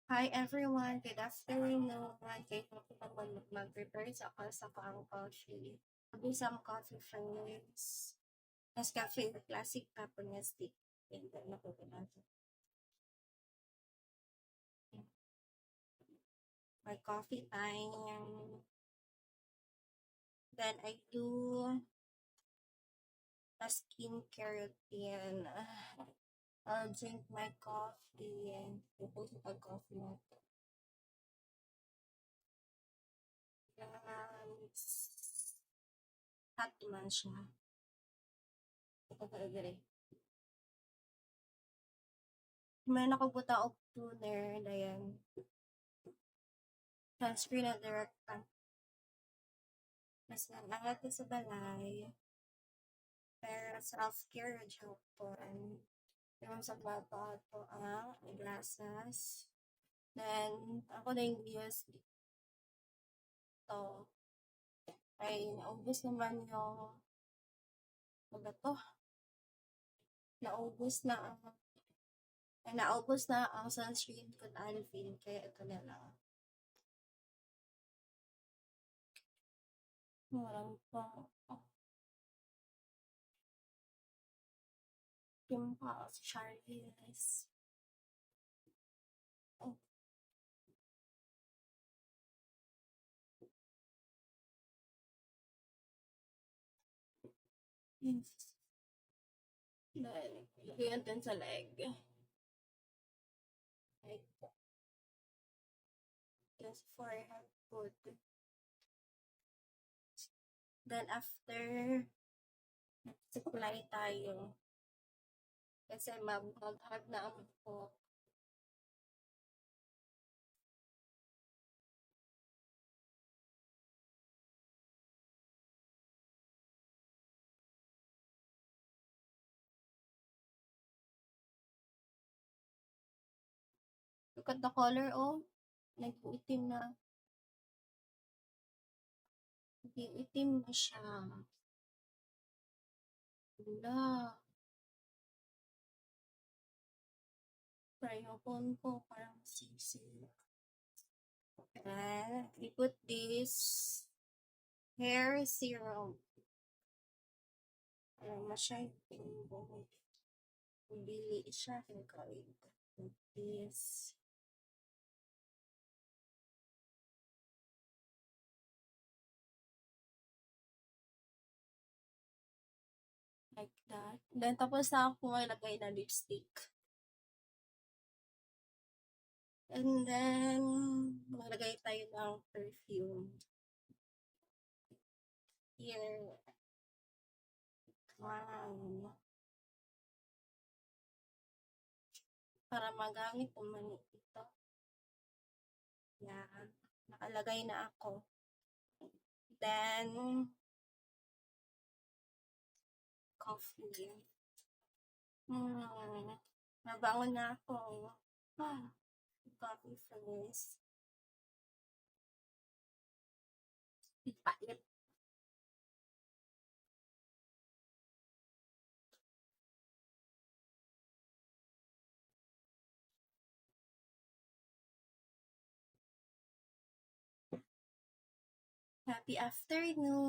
Hi everyone, good afternoon. Kaya ko naman mag-prepare sa ang coffee. I'll some coffee first. Nescafe Classic Peppermint Stick. And then natin. My coffee time. Then I do a skincare routine. I'll drink my coffee and put a coffee na to. Hot man siya. Ito talaga rin. May nakabuta og toner na yan. Sunscreen na direct pan. Mas nangangat sa balay. Pero self-care Japon. Yung sa bata ko ang glasses. Then, ako na yung use dito. Ay, naubos naman yung ano to? Naubos na ang sunscreen ko na Alvin. Kaya ito na lang. Walang pa. Pimples, Charlie's. Oh. Yes. Dahil, lagyan din sa leg. Like, just for food. Then after, supply tayo. Kasi mag-hug na ang po. Look at the color, oh. Nag-itim na. Nag-itim na siya. Wala. Try yung phone ko, parang sisi. And we put this hair serum. Parang masyay. Bili siya. Put this. Like that. Then, tapos na ako ilagay na lipstick. And then, maglagay tayo ng perfume. Here. Wow. Para magamit naman ito. Yan. Nakalagay na ako. Then, coffee. Nabangon na ako. Coffee first. Pait. Happy afternoon.